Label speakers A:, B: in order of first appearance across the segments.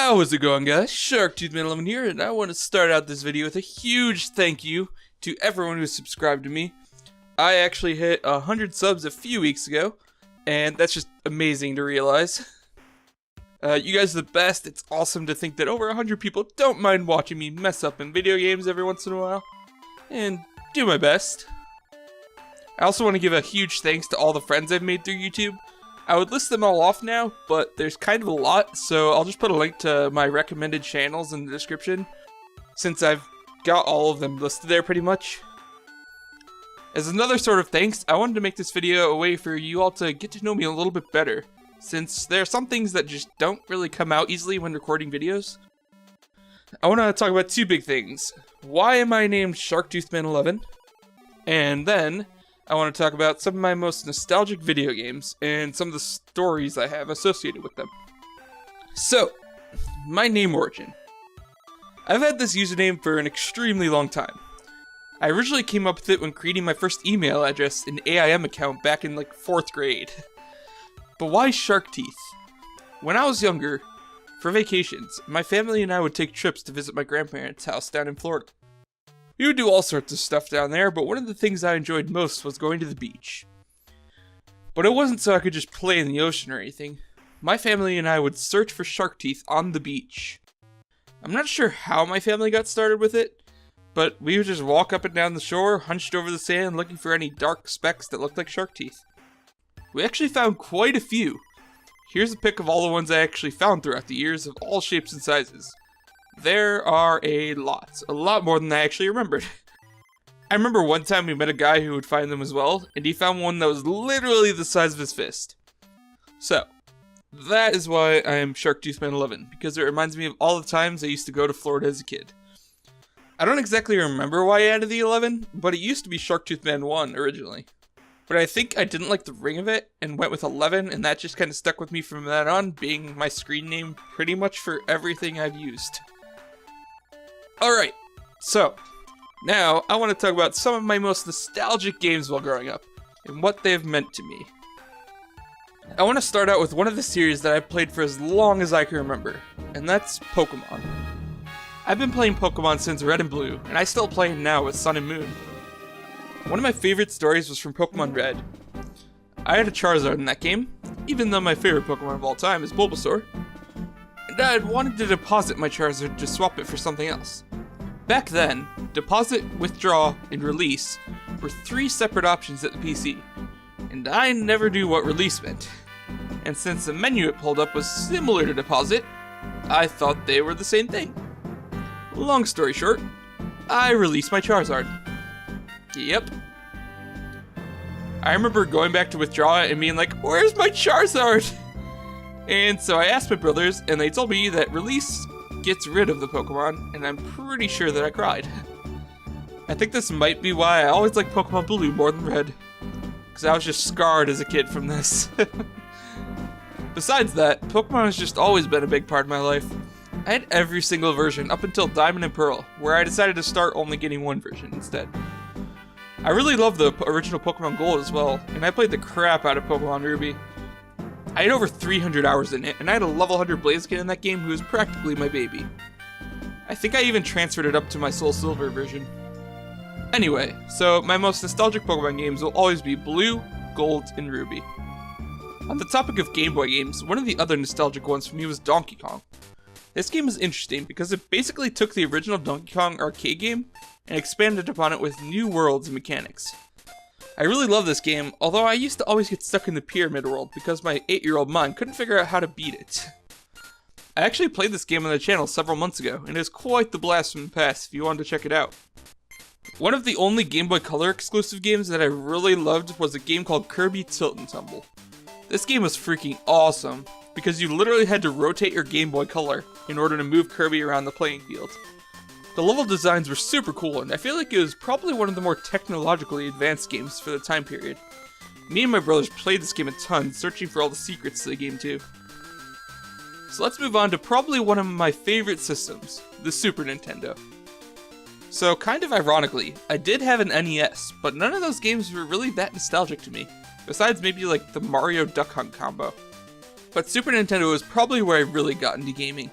A: How is it going, guys? Sharktoothman11 here, and I want to start out this video with a huge thank you to everyone who subscribed to me. I actually hit 100 subs a few weeks ago, and that's just amazing to realize. You guys are the best. It's awesome to think that over 100 people don't mind watching me mess up in video games every once in a while, and do my best. I also want to give a huge thanks to all the friends I've made through YouTube. I would list them all off now, but there's kind of a lot, so I'll just put a link to my recommended channels in the description, since I've got all of them listed there pretty much. As another sort of thanks, I wanted to make this video a way for you all to get to know me a little bit better, since there are some things that just don't really come out easily when recording videos. I want to talk about two big things. Why am I named Sharktoothman11? And then I want to talk about some of my most nostalgic video games and some of the stories I have associated with them. So, my name origin. I've had this username for an extremely long time. I originally came up with it when creating my first email address and AIM account back in like 4th grade. But why Shark Teeth? When I was younger, for vacations, my family and I would take trips to visit my grandparents' house down in Florida. We would do all sorts of stuff down there, but one of the things I enjoyed most was going to the beach. But it wasn't so I could just play in the ocean or anything. My family and I would search for shark teeth on the beach. I'm not sure how my family got started with it, but we would just walk up and down the shore, hunched over the sand, looking for any dark specks that looked like shark teeth. We actually found quite a few. Here's a pic of all the ones I actually found throughout the years of all shapes and sizes. There are a lot more than I actually remembered. I remember one time we met a guy who would find them as well, and he found one that was literally the size of his fist. So, that is why I am Sharktoothman11, because it reminds me of all the times I used to go to Florida as a kid. I don't exactly remember why I added the 11, but it used to be Sharktoothman1 originally. But I think I didn't like the ring of it, and went with 11, and that just kind of stuck with me from that on, being my screen name pretty much for everything I've used. Alright, so, now I want to talk about some of my most nostalgic games while growing up, and what they've meant to me. I want to start out with one of the series that I've played for as long as I can remember, and that's Pokemon. I've been playing Pokemon since Red and Blue, and I still play it now with Sun and Moon. One of my favorite stories was from Pokemon Red. I had a Charizard in that game, even though my favorite Pokemon of all time is Bulbasaur, and I had wanted to deposit my Charizard to swap it for something else. Back then, deposit, withdraw, and release were 3 separate options at the PC, and I never knew what release meant. And since the menu it pulled up was similar to deposit, I thought they were the same thing. Long story short, I released my Charizard. Yep. I remember going back to withdraw it and being like, where's my Charizard? And so I asked my brothers, and they told me that release gets rid of the Pokemon, and I'm pretty sure that I cried. I think this might be why I always liked Pokemon Blue more than Red, because I was just scarred as a kid from this. Besides that, Pokemon has just always been a big part of my life. I had every single version up until Diamond and Pearl, where I decided to start only getting one version instead. I really love the original Pokemon Gold as well, and I played the crap out of Pokemon Ruby. I had over 300 hours in it, and I had a level 100 Blaziken in that game who was practically my baby. I think I even transferred it up to my Soul Silver version. Anyway, so my most nostalgic Pokemon games will always be Blue, Gold, and Ruby. On the topic of Game Boy games, one of the other nostalgic ones for me was Donkey Kong. This game is interesting because it basically took the original Donkey Kong arcade game and expanded upon it with new worlds and mechanics. I really love this game, although I used to always get stuck in the pyramid world because my 8-year-old mind couldn't figure out how to beat it. I actually played this game on the channel several months ago, and it is quite the blast from the past if you wanted to check it out. One of the only Game Boy Color exclusive games that I really loved was a game called Kirby Tilt and Tumble. This game was freaking awesome, because you literally had to rotate your Game Boy Color in order to move Kirby around the playing field. The level designs were super cool, and I feel like it was probably one of the more technologically advanced games for the time period. Me and my brothers played this game a ton, searching for all the secrets to the game too. So let's move on to probably one of my favorite systems, the Super Nintendo. So kind of ironically, I did have an NES, but none of those games were really that nostalgic to me, besides maybe like the Mario Duck Hunt combo. But Super Nintendo was probably where I really got into gaming.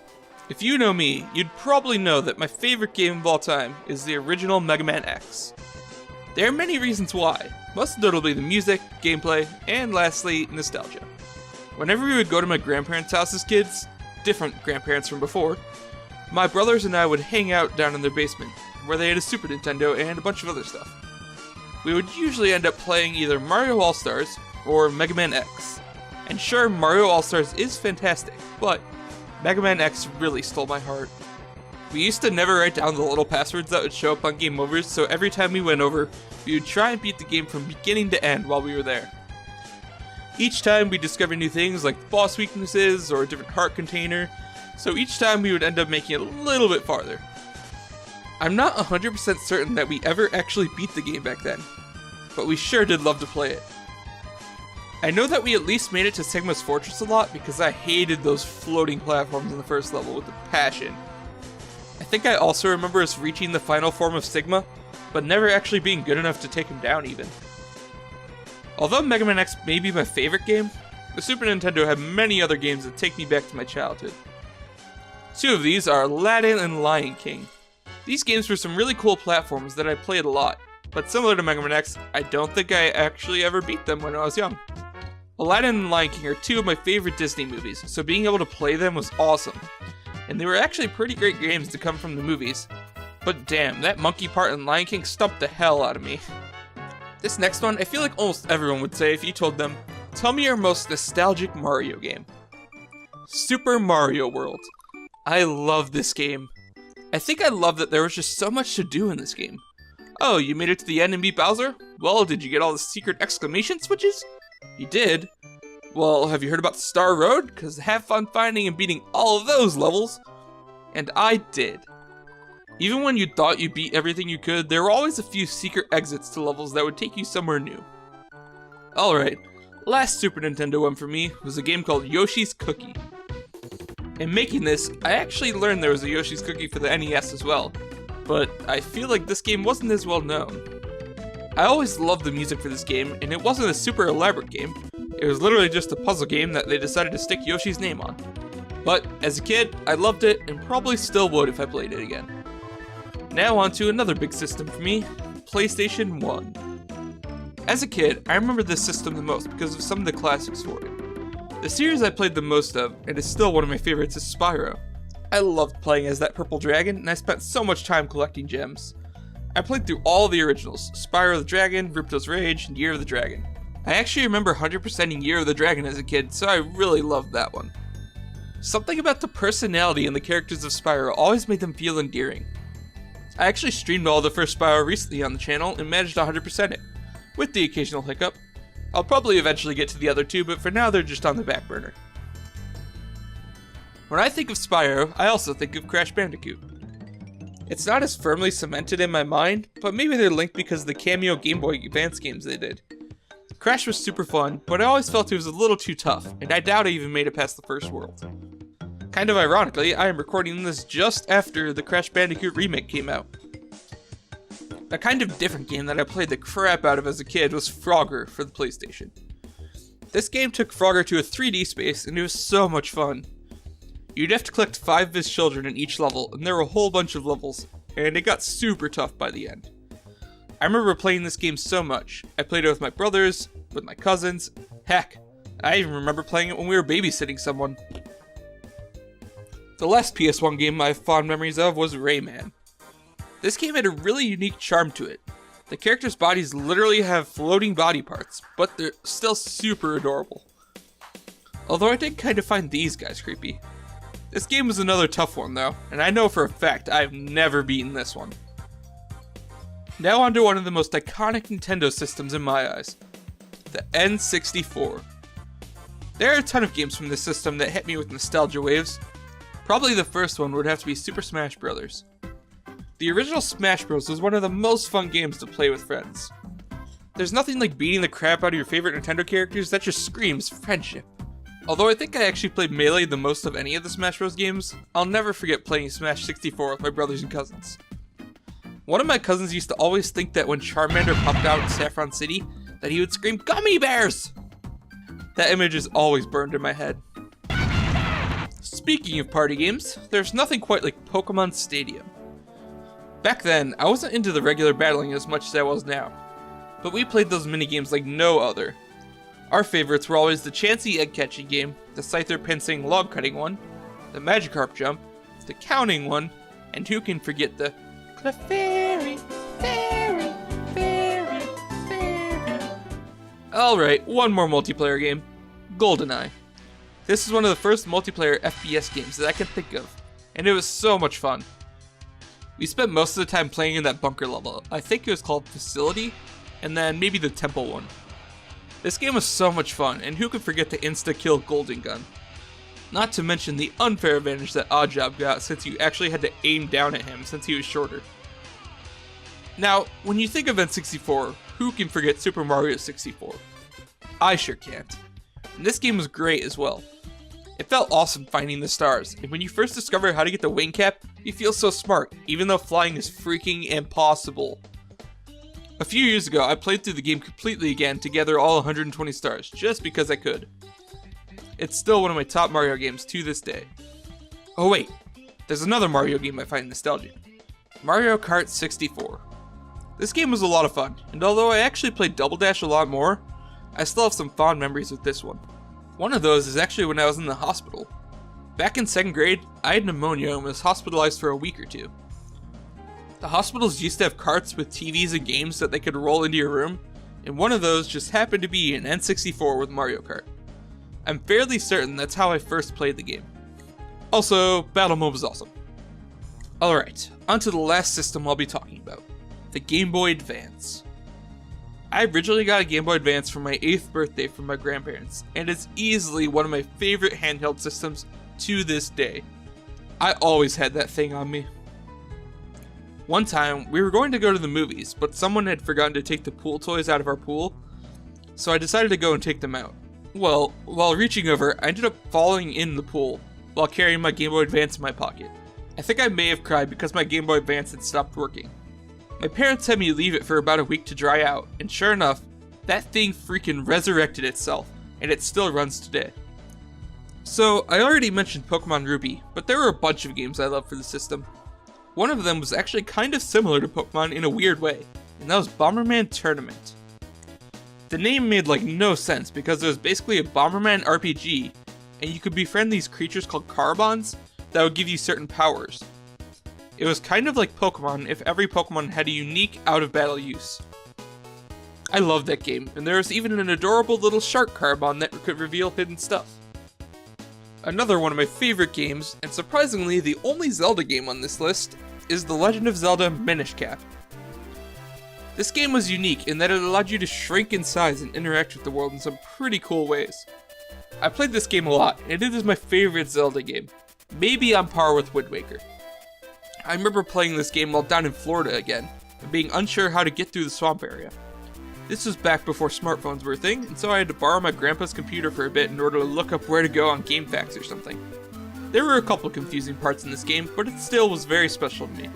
A: If you know me, you'd probably know that my favorite game of all time is the original Mega Man X. There are many reasons why, most notably the music, gameplay, and lastly, nostalgia. Whenever we would go to my grandparents' house as kids, different grandparents from before, my brothers and I would hang out down in their basement, where they had a Super Nintendo and a bunch of other stuff. We would usually end up playing either Mario All-Stars or Mega Man X. And sure, Mario All-Stars is fantastic, but Mega Man X really stole my heart. We used to never write down the little passwords that would show up on game overs, so every time we went over, we would try and beat the game from beginning to end while we were there. Each time we discovered new things like boss weaknesses or a different heart container, so each time we would end up making it a little bit farther. I'm not 100% certain that we ever actually beat the game back then, but we sure did love to play it. I know that we at least made it to Sigma's Fortress a lot because I hated those floating platforms in the first level with a passion. I think I also remember us reaching the final form of Sigma, but never actually being good enough to take him down even. Although Mega Man X may be my favorite game, the Super Nintendo had many other games that take me back to my childhood. Two of these are Aladdin and Lion King. These games were some really cool platforms that I played a lot, but similar to Mega Man X, I don't think I actually ever beat them when I was young. Aladdin and Lion King are two of my favorite Disney movies, so being able to play them was awesome. And they were actually pretty great games to come from the movies. But damn, that monkey part in Lion King stumped the hell out of me. This next one, I feel like almost everyone would say if you told them, tell me your most nostalgic Mario game. Super Mario World. I love this game. I think I love that there was just so much to do in this game. Oh, you made it to the end and beat Bowser? Well, did you get all the secret exclamation switches? You did? Well, have you heard about Star Road? Because have fun finding and beating all of those levels. And I did. Even when you thought you beat everything you could, there were always a few secret exits to levels that would take you somewhere new. Alright, last Super Nintendo one for me was a game called Yoshi's Cookie. In making this, I actually learned there was a Yoshi's Cookie for the NES as well, but I feel like this game wasn't as well known. I always loved the music for this game, and it wasn't a super elaborate game. It was literally just a puzzle game that they decided to stick Yoshi's name on. But as a kid, I loved it, and probably still would if I played it again. Now on to another big system for me, PlayStation 1. As a kid, I remember this system the most because of some of the classics for it. The series I played the most of, and is still one of my favorites, is Spyro. I loved playing as that purple dragon, and I spent so much time collecting gems. I played through all of the originals, Spyro the Dragon, Ripto's Rage, and Year of the Dragon. I actually remember 100%ing Year of the Dragon as a kid, so I really loved that one. Something about the personality and the characters of Spyro always made them feel endearing. I actually streamed all the first Spyro recently on the channel and managed to 100% it, with the occasional hiccup. I'll probably eventually get to the other two, but for now they're just on the back burner. When I think of Spyro, I also think of Crash Bandicoot. It's not as firmly cemented in my mind, but maybe they're linked because of the cameo Gameboy Advance games they did. Crash was super fun, but I always felt it was a little too tough, and I doubt I even made it past the first world. Kind of ironically, I am recording this just after the Crash Bandicoot remake came out. A kind of different game that I played the crap out of as a kid was Frogger for the PlayStation. This game took Frogger to a 3D space, and it was so much fun. You'd have to collect 5 of his children in each level, and there were a whole bunch of levels, and it got super tough by the end. I remember playing this game so much. I played it with my brothers, with my cousins, heck, I even remember playing it when we were babysitting someone. The last PS1 game I have fond memories of was Rayman. This game had a really unique charm to it. The characters' bodies literally have floating body parts, but they're still super adorable. Although I did kind of find these guys creepy. This game was another tough one though, and I know for a fact I've never beaten this one. Now on to one of the most iconic Nintendo systems in my eyes, the N64. There are a ton of games from this system that hit me with nostalgia waves. Probably the first one would have to be Super Smash Bros. The original Smash Bros was one of the most fun games to play with friends. There's nothing like beating the crap out of your favorite Nintendo characters that just screams friendship. Although I think I actually played Melee the most of any of the Smash Bros games, I'll never forget playing Smash 64 with my brothers and cousins. One of my cousins used to always think that when Charmander popped out in Saffron City, that he would scream, "Gummy bears!" That image is always burned in my head. Speaking of party games, there's nothing quite like Pokemon Stadium. Back then, I wasn't into the regular battling as much as I was now, but we played those minigames like no other. Our favorites were always the Chansey egg catching game, the Scyther Pinsing log cutting one, the Magikarp jump, the counting one, and who can forget the Clefairy, Fairy, Fairy, Fairy. Alright, one more multiplayer game, GoldenEye. This is one of the first multiplayer FPS games that I can think of, and it was so much fun. We spent most of the time playing in that bunker level. I think it was called Facility, and then maybe the Temple one. This game was so much fun, and who could forget the insta-kill Golden Gun? Not to mention the unfair advantage that Oddjob got since you actually had to aim down at him since he was shorter. Now, when you think of N64, who can forget Super Mario 64? I sure can't. And this game was great as well. It felt awesome finding the stars, and when you first discover how to get the wing cap, you feel so smart, even though flying is freaking impossible. A few years ago, I played through the game completely again to gather all 120 stars, just because I could. It's still one of my top Mario games to this day. Oh wait, there's another Mario game I find nostalgic. Mario Kart 64. This game was a lot of fun, and although I actually played Double Dash a lot more, I still have some fond memories with this one. One of those is actually when I was in the hospital. Back in 2nd grade, I had pneumonia and was hospitalized for a week or two. The hospitals used to have carts with TVs and games that they could roll into your room, and one of those just happened to be an N64 with Mario Kart. I'm fairly certain that's how I first played the game. Also, Battle Mode was awesome. Alright, onto the last system I'll be talking about, the Game Boy Advance. I originally got a Game Boy Advance for my 8th birthday from my grandparents, and it's easily one of my favorite handheld systems to this day. I always had that thing on me. One time, we were going to go to the movies, but someone had forgotten to take the pool toys out of our pool, so I decided to go and take them out. Well, while reaching over, I ended up falling in the pool while carrying my Game Boy Advance in my pocket. I think I may have cried because my Game Boy Advance had stopped working. My parents had me leave it for about a week to dry out, and sure enough, that thing freaking resurrected itself, and it still runs today. So, I already mentioned Pokemon Ruby, but there were a bunch of games I loved for the system. One of them was actually kind of similar to Pokemon in a weird way, and that was Bomberman Tournament. The name made like no sense because it was basically a Bomberman RPG, and you could befriend these creatures called Carbons that would give you certain powers. It was kind of like Pokemon if every Pokemon had a unique out-of-battle use. I loved that game, and there was even an adorable little shark Carbon that could reveal hidden stuff. Another one of my favorite games, and surprisingly the only Zelda game on this list, is The Legend of Zelda Minish Cap. This game was unique in that it allowed you to shrink in size and interact with the world in some pretty cool ways. I played this game a lot, and it is my favorite Zelda game, maybe on par with Wind Waker. I remember playing this game while down in Florida again, and being unsure how to get through the swamp area. This was back before smartphones were a thing, and so I had to borrow my grandpa's computer for a bit in order to look up where to go on GameFAQs or something. There were a couple confusing parts in this game, but it still was very special to me.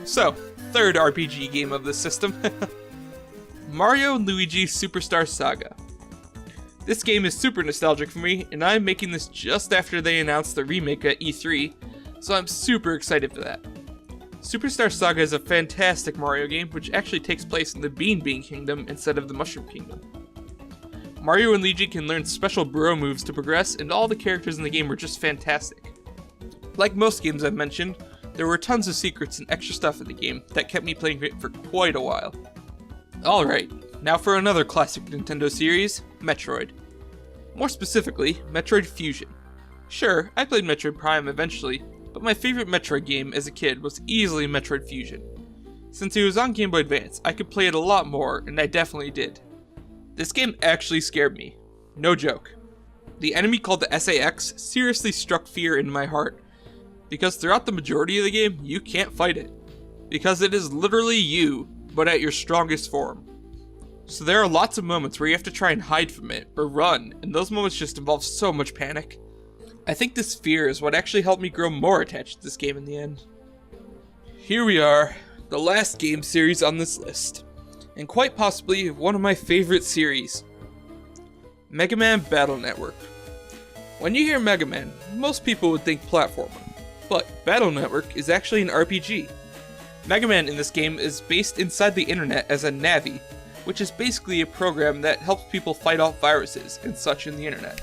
A: So, third RPG game of this system, Mario & Luigi Superstar Saga. This game is super nostalgic for me, and I'm making this just after they announced the remake at E3, so I'm super excited for that. Superstar Saga is a fantastic Mario game, which actually takes place in the Bean Kingdom instead of the Mushroom Kingdom. Mario and Luigi can learn special bro moves to progress, and all the characters in the game were just fantastic. Like most games I've mentioned, there were tons of secrets and extra stuff in the game that kept me playing it for quite a while. Alright, now for another classic Nintendo series, Metroid. More specifically, Metroid Fusion. Sure, I played Metroid Prime eventually, but my favorite Metroid game as a kid was easily Metroid Fusion. Since it was on Game Boy Advance, I could play it a lot more, and I definitely did. This game actually scared me. No joke. The enemy called the SAX seriously struck fear into my heart, because throughout the majority of the game, you can't fight it. Because it is literally you, but at your strongest form. So there are lots of moments where you have to try and hide from it, or run, and those moments just involve so much panic. I think this fear is what actually helped me grow more attached to this game in the end. Here we are, the last game series on this list, and quite possibly one of my favorite series, Mega Man Battle Network. When you hear Mega Man, most people would think platformer, but Battle Network is actually an RPG. Mega Man in this game is based inside the internet as a Navi, which is basically a program that helps people fight off viruses and such in the internet.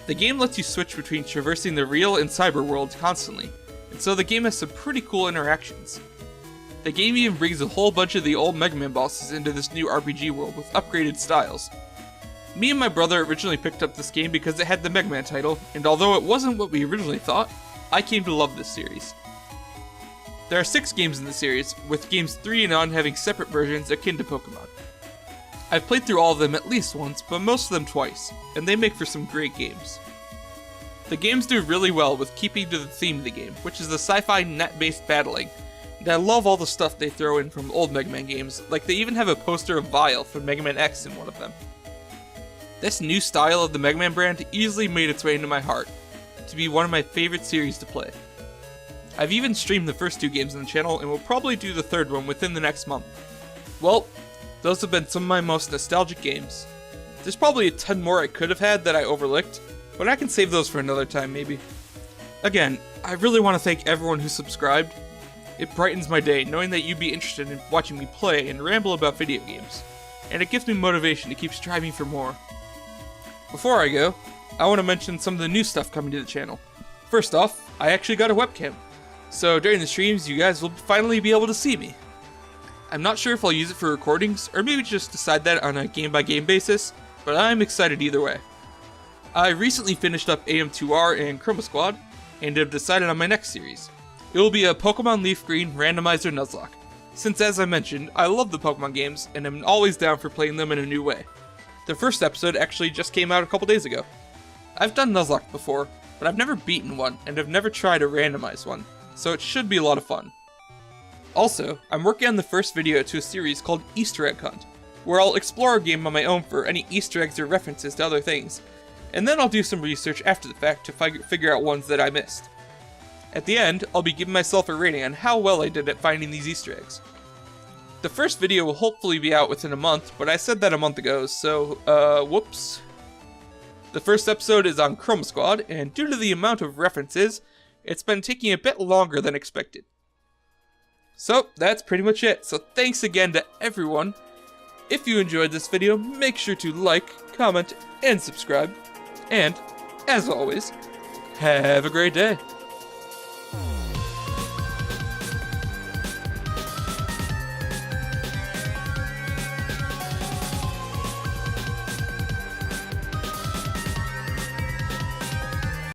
A: The game lets you switch between traversing the real and cyber worlds constantly, and so the game has some pretty cool interactions. The game even brings a whole bunch of the old Mega Man bosses into this new RPG world with upgraded styles. Me and my brother originally picked up this game because it had the Mega Man title, and although it wasn't what we originally thought, I came to love this series. There are 6 games in the series, with games 3 and on having separate versions akin to Pokemon. I've played through all of them at least once, but most of them twice, and they make for some great games. The games do really well with keeping to the theme of the game, which is the sci-fi net-based battling, and I love all the stuff they throw in from old Mega Man games, like they even have a poster of Vile from Mega Man X in one of them. This new style of the Mega Man brand easily made its way into my heart, to be one of my favorite series to play. I've even streamed the first 2 games on the channel and will probably do the 3rd one within the next month. Well, those have been some of my most nostalgic games. There's probably a ton more I could have had that I overlooked, but I can save those for another time maybe. Again, I really want to thank everyone who subscribed. It brightens my day knowing that you'd be interested in watching me play and ramble about video games, and it gives me motivation to keep striving for more. Before I go, I want to mention some of the new stuff coming to the channel. First off, I actually got a webcam, so during the streams you guys will finally be able to see me. I'm not sure if I'll use it for recordings, or maybe just decide that on a game-by-game basis, but I'm excited either way. I recently finished up AM2R and Chroma Squad, and have decided on my next series. It will be a Pokemon Leaf Green Randomizer Nuzlocke, since as I mentioned, I love the Pokemon games and am always down for playing them in a new way. The first episode actually just came out a couple days ago. I've done Nuzlocke before, but I've never beaten one and have never tried to randomize one, so it should be a lot of fun. Also, I'm working on the first video to a series called Easter Egg Hunt, where I'll explore a game on my own for any Easter eggs or references to other things, and then I'll do some research after the fact to figure out ones that I missed. At the end, I'll be giving myself a rating on how well I did at finding these Easter eggs. The first video will hopefully be out within a month, but I said that a month ago, so, whoops. The first episode is on Chroma Squad, and due to the amount of references, it's been taking a bit longer than expected. So, that's pretty much it, so thanks again to everyone. If you enjoyed this video, make sure to like, comment, and subscribe. And, as always, have a great day.